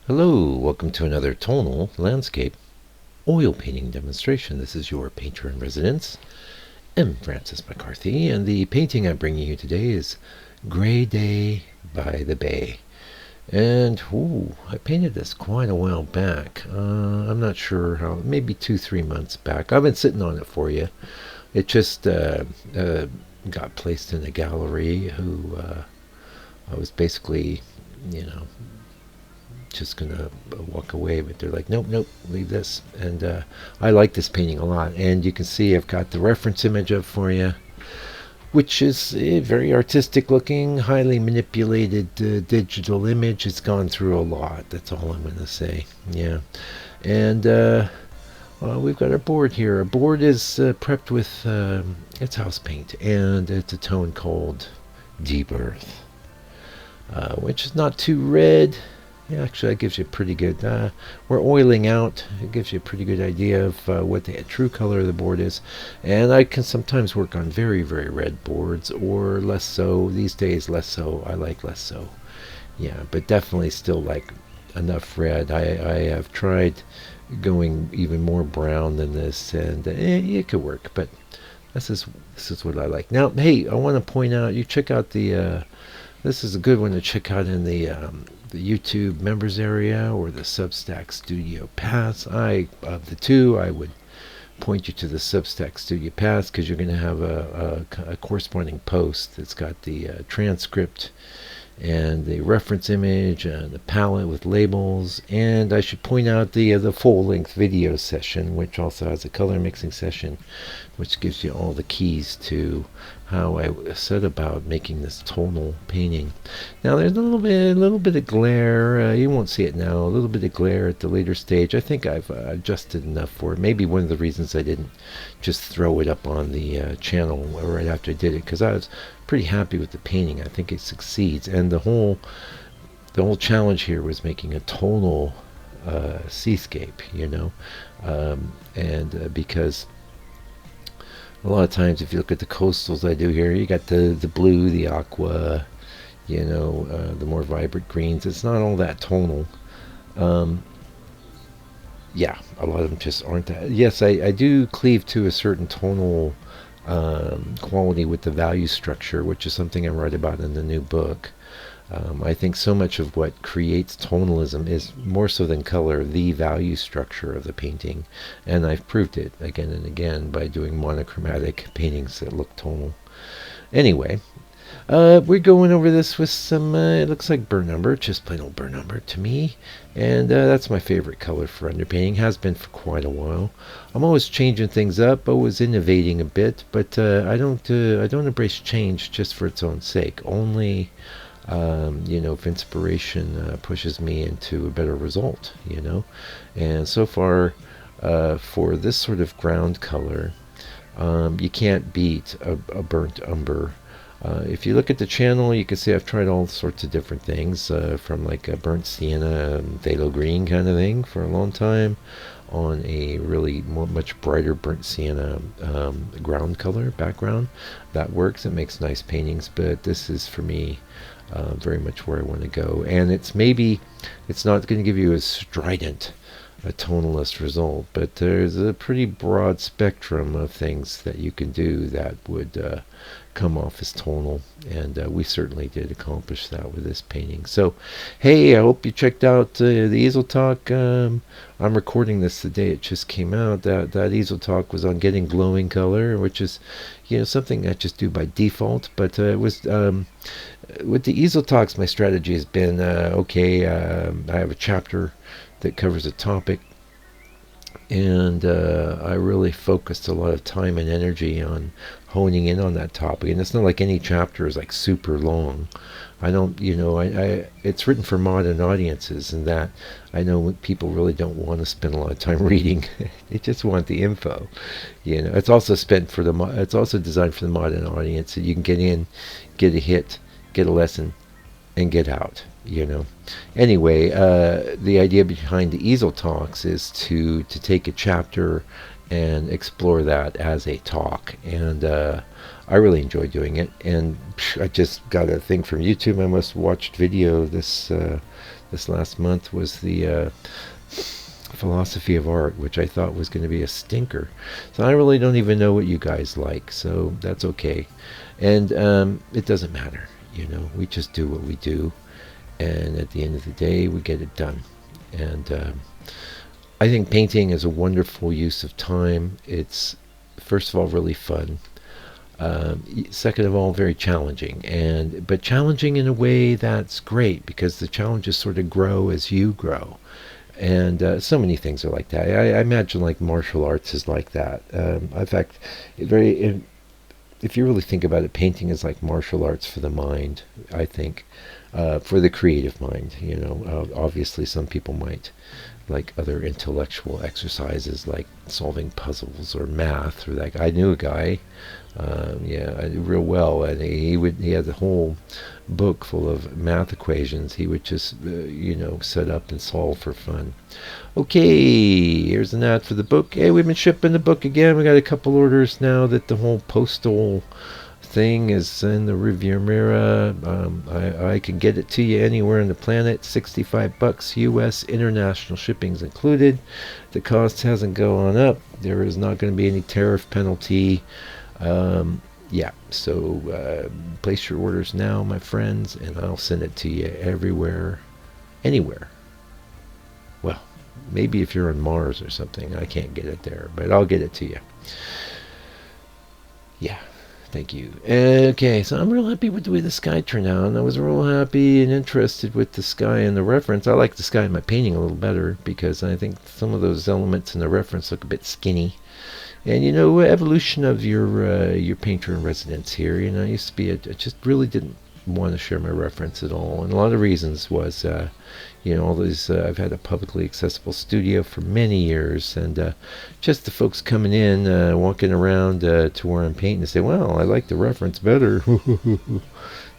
Hello, welcome to another tonal landscape oil painting demonstration. This is your painter in residence, M. Francis McCarthy, and the painting I'm bringing you today is Gray Day by the Bay. And I painted this quite a while back. I'm not sure how, maybe 2-3 months back. I've been sitting on it for you. It just got placed in a gallery who I was basically, you know, just gonna walk away, but they're like, nope, nope, leave this. And I like this painting a lot, and you can see I've got the reference image up for you, which is a very artistic looking, highly manipulated digital image. It's gone through a lot, that's all I'm gonna say. Yeah. And we've got our board here. Our board is prepped with it's house paint, and it's a tone called Deep Earth, which is not too red. Yeah, actually, that gives you a pretty good. We're oiling out. It gives you a pretty good idea of what the true color of the board is. And I can sometimes work on very, very red boards, or less so. These days, less so. I like less so. Yeah, but definitely still like enough red. I have tried going even more brown than this, and it could work. But this is what I like. Now, hey, I want to point out. You check out the. This is a good one to check out in the YouTube members area or the Substack Studio Pass. Of the two, I would point you to the Substack Studio Pass, because you're going to have a corresponding post that's got the transcript and the reference image and the palette with labels. And I should point out the full-length video session, which also has a color mixing session, which gives you all the keys to how I set about making this tonal painting. Now there's a little bit of glare. You won't see it now. A little bit of glare at the later stage. I think I've adjusted enough for it. Maybe one of the reasons I didn't just throw it up on the channel right after I did it, because I was pretty happy with the painting. I think it succeeds, and the whole challenge here was making a tonal seascape, and because a lot of times, if you look at the coastals I do here, you got the blue, the aqua, the more vibrant greens. It's not all that tonal. Yeah, a lot of them just aren't that. Yes, I do cleave to a certain tonal quality with the value structure, which is something I write about in the new book. I think so much of what creates tonalism is, more so than color, the value structure of the painting. And I've proved it again and again by doing monochromatic paintings that look tonal. Anyway, we're going over this with some, it looks like burnt umber, just plain old burnt umber to me. And that's my favorite color for underpainting, has been for quite a while. I'm always changing things up, always innovating a bit, but I don't embrace change just for its own sake. Only if inspiration pushes me into a better result, And so far, for this sort of ground color, you can't beat a burnt umber. If you look at the channel, you can see I've tried all sorts of different things, from like a burnt sienna, phthalo green kind of thing for a long time, on a really much brighter burnt sienna ground color background. That works. It makes nice paintings, but this is for me very much where I want to go. And it's not going to give you as strident a tonalist result, but there's a pretty broad spectrum of things that you can do that would come off as tonal, and we certainly did accomplish that with this painting. So hey, I hope you checked out the easel talk. I'm recording this the day it just came out. That easel talk was on getting glowing color, which is something I just do by default, but it was with the easel talks, my strategy has been I have a chapter that covers a topic, and I really focused a lot of time and energy on honing in on that topic. And it's not like any chapter is like super long. I don't, it's written for modern audiences, and that I know people really don't want to spend a lot of time reading. They just want the info. It's also it's also designed for the modern audience, so you can get in, get a hit, get a lesson, and get out. Anyway, the idea behind the easel talks is to take a chapter and explore that as a talk, and I really enjoy doing it. And I just got a thing from YouTube. I must have watched video this this last month was the philosophy of art, which I thought was going to be a stinker. So I really don't even know what you guys like, so that's okay. And it doesn't matter, we just do what we do, and at the end of the day, we get it done. And I think painting is a wonderful use of time. It's, first of all, really fun. Second of all, very challenging, but challenging in a way that's great, because the challenges sort of grow as you grow. And so many things are like that. I imagine like martial arts is like that. In fact, if you really think about it, painting is like martial arts for the mind, I think, for the creative mind. Obviously some people might like other intellectual exercises like solving puzzles or math, or like I knew a guy, real well, and he had a whole book full of math equations. He would just set up and solve for fun. Okay, here's an ad for the book. Hey, we've been shipping the book again. We got a couple orders now that the whole postal thing is in the rearview mirror. I can get it to you anywhere on the planet. $65 US, international shipping's included. The cost hasn't gone up. There is not going to be any tariff penalty. So place your orders now, my friends, and I'll send it to you everywhere, anywhere. Well, maybe if you're on Mars or something, I can't get it there, but I'll get it to you. Yeah. Thank you. Okay, so I'm real happy with the way the sky turned out, and I was real happy and interested with the sky and the reference. I like the sky in my painting a little better, because I think some of those elements in the reference look a bit skinny. And evolution of your painter in residence here. I used to be I just really didn't want to share my reference at all, and a lot of reasons was all these I've had a publicly accessible studio for many years, and just the folks coming in, walking around to where I'm painting, and say, well, I like the reference better.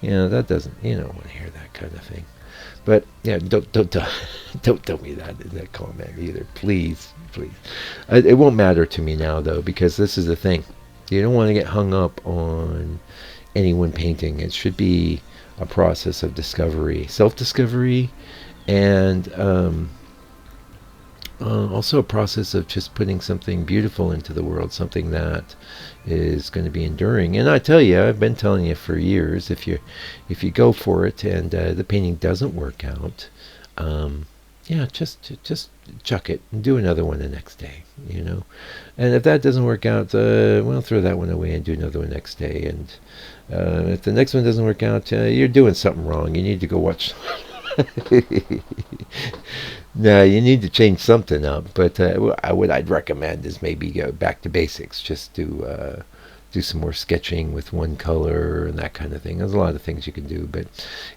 That doesn't, want to hear that kind of thing. But yeah, don't tell me that in that comment either, please. It won't matter to me now, though, because this is the thing. You don't want to get hung up on anyone painting. It should be a process of discovery, self-discovery, and also a process of just putting something beautiful into the world, something that is going to be enduring. And I tell you, I've been telling you for years, if you go for it and the painting doesn't work out, just chuck it and do another one the next day, And if that doesn't work out, well, throw that one away and do another one next day. And if the next one doesn't work out, you're doing something wrong. You need to go watch. No, you need to change something up. But what I'd recommend is maybe go back to basics. Just do some more sketching with one color and that kind of thing. There's a lot of things you can do. But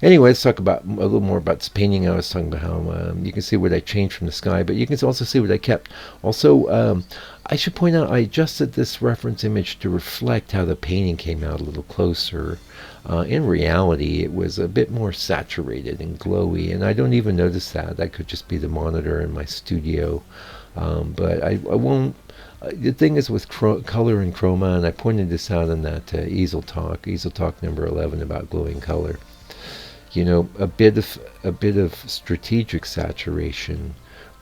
anyway, let's talk about a little more about this painting. I was talking about how you can see what I changed from the sky, but you can also see what I kept. Also, I should point out I adjusted this reference image to reflect how the painting came out a little closer. In reality, it was a bit more saturated and glowy, and I don't even notice that. That could just be the monitor in my studio. But I won't. The thing is with color and chroma, and I pointed this out in that easel talk number 11 about glowing color. A bit of strategic saturation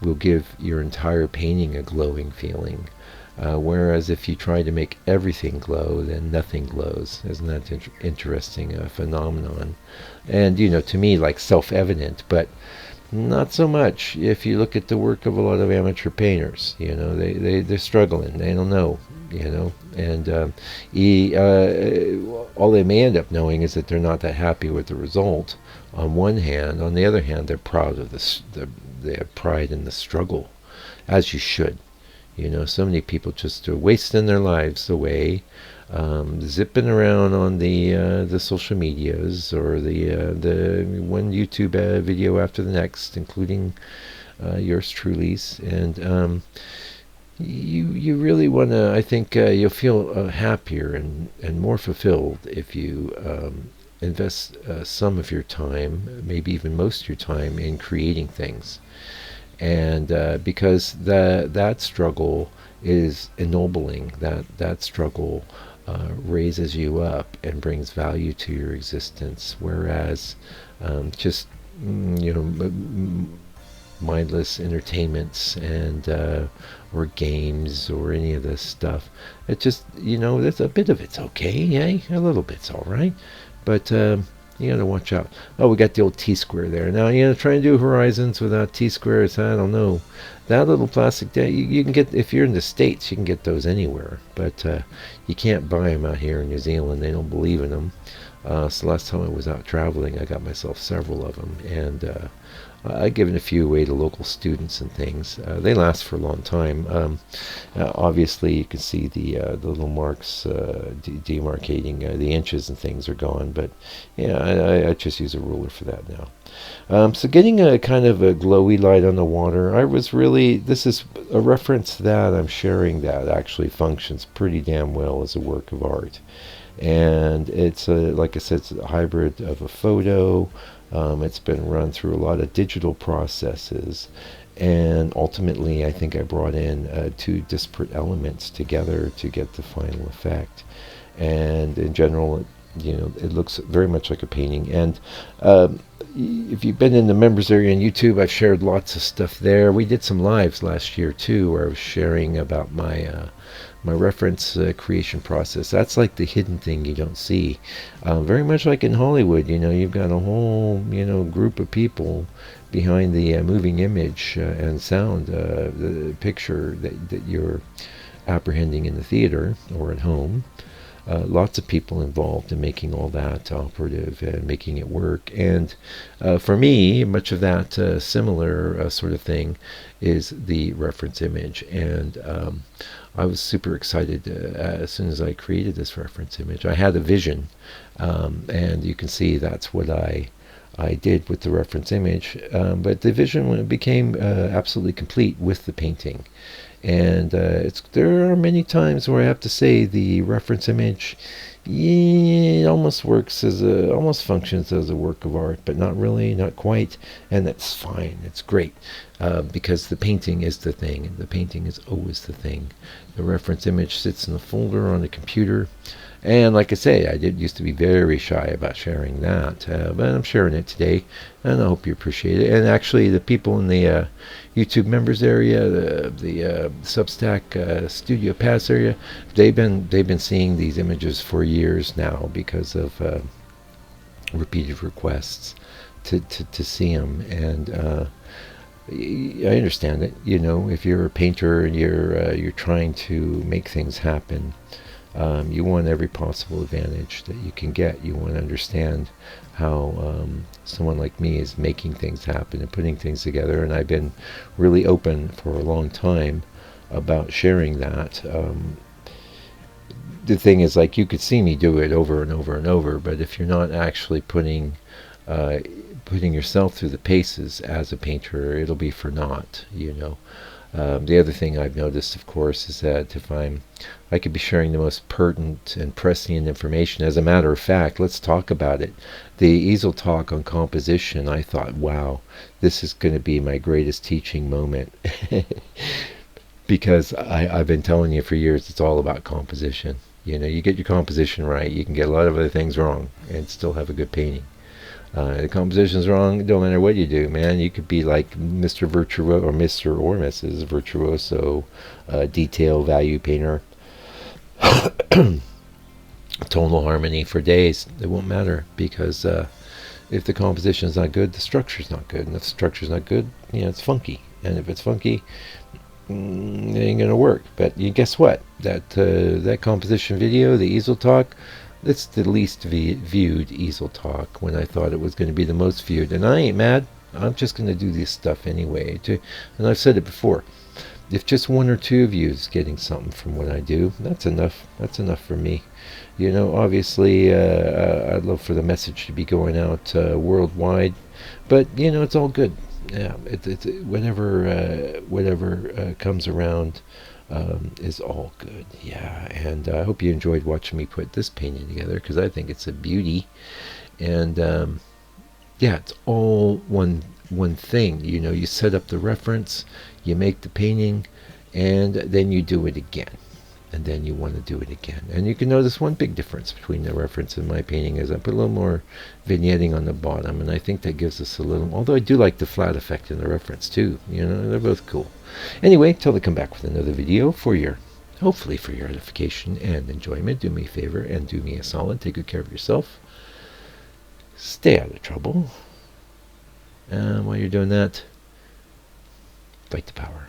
will give your entire painting a glowing feeling. Whereas if you try to make everything glow, then nothing glows. Isn't that interesting phenomenon? And to me, like self-evident, but not so much if you look at the work of a lot of amateur painters. They're struggling. They don't know. And all they may end up knowing is that they're not that happy with the result. On one hand, on the other hand, they're proud of they have pride in the struggle, as you should. So many people just are wasting their lives away, zipping around on the social medias, or the one YouTube video after the next, including yours truly's. And you really want to, I think you'll feel happier and more fulfilled if you invest some of your time, maybe even most of your time, in creating things. And because that struggle is ennobling, that struggle raises you up and brings value to your existence, whereas just mindless entertainments and or games or any of this stuff. It just, there's a bit of it's okay, yeah, a little bit's all right, but you gotta watch out. Oh, we got the old T-square there. Now, trying to do horizons without T-squares, I don't know. That little plastic, you can get, if you're in the States, you can get those anywhere, but you can't buy them out here in New Zealand. They don't believe in them. So last time I was out traveling, I got myself several of them, and I've given a few away to local students and things. They last for a long time. Obviously, you can see the little marks demarcating the inches and things are gone, but yeah, I just use a ruler for that now. So getting a kind of a glowy light on the water, this is a reference that I'm sharing that actually functions pretty damn well as a work of art. And it's like I said, it's a hybrid of a photo. It's been run through a lot of digital processes, and ultimately I think I brought in two disparate elements together to get the final effect. And in general, it looks very much like a painting. And if you've been in the members area on YouTube, I've shared lots of stuff there. We did some lives last year too, where I was sharing about my reference creation process. That's like the hidden thing you don't see. Very much like in Hollywood, you've got a whole, group of people behind the moving image and sound, the picture that you're apprehending in the theater or at home. Lots of people involved in making all that operative and making it work. And for me, much of that similar sort of thing is the reference image. And I was super excited as soon as I created this reference image. I had a vision, and you can see that's what I did with the reference image. But the vision became absolutely complete with the painting. And there are many times where I have to say the reference image, it almost almost functions as a work of art, but not really, not quite, and that's fine. It's great because the painting is the thing, and the painting is always the thing. The reference image sits in a folder on the computer. And like I say, I did used to be very shy about sharing that, but I'm sharing it today, and I hope you appreciate it. And actually, the people in the YouTube members area, the Substack Studio Pass area, they've been seeing these images for years now because of repeated requests to see them. And I understand it. If you're a painter and you're trying to make things happen. You want every possible advantage that you can get. You want to understand how someone like me is making things happen and putting things together. And I've been really open for a long time about sharing that. The thing is, like, you could see me do it over and over and over, but if you're not actually putting yourself through the paces as a painter, it'll be for naught. The other thing I've noticed, of course, is that if I could be sharing the most pertinent and prescient information. As a matter of fact, let's talk about it. The easel talk on composition, I thought, wow, this is going to be my greatest teaching moment. Because I've been telling you for years, it's all about composition. You get your composition right, you can get a lot of other things wrong and still have a good painting. The composition's wrong, don't matter what you do, man. You could be like Mr. Virtuoso or Mr. or Mrs. Virtuoso, detail value painter, tonal harmony for days. It won't matter because if the composition's not good, the structure's not good. And if the structure's not good, it's funky. And if it's funky, it ain't gonna work. But guess what? That composition video, the easel talk, it's the least viewed easel talk when I thought it was going to be the most viewed. And I ain't mad. I'm just going to do this stuff anyway. And I've said it before. If just one or two of you is getting something from what I do, that's enough. That's enough for me. Obviously, I'd love for the message to be going out worldwide. But, it's all good. Yeah, it's whatever comes around is all good. Yeah, and I hope you enjoyed watching me put this painting together because I think it's a beauty. And it's all one thing. You set up the reference, you make the painting, and then you do it again. and then you want to do it again. And you can notice one big difference between the reference and my painting is I put a little more vignetting on the bottom, and I think that gives us a little, although I do like the flat effect in the reference too. You know, they're both cool. Anyway, till I come back with another video for your, hopefully for your edification and enjoyment, do me a favor and do me a solid. Take good care of yourself. Stay out of trouble. And while you're doing that, fight the power.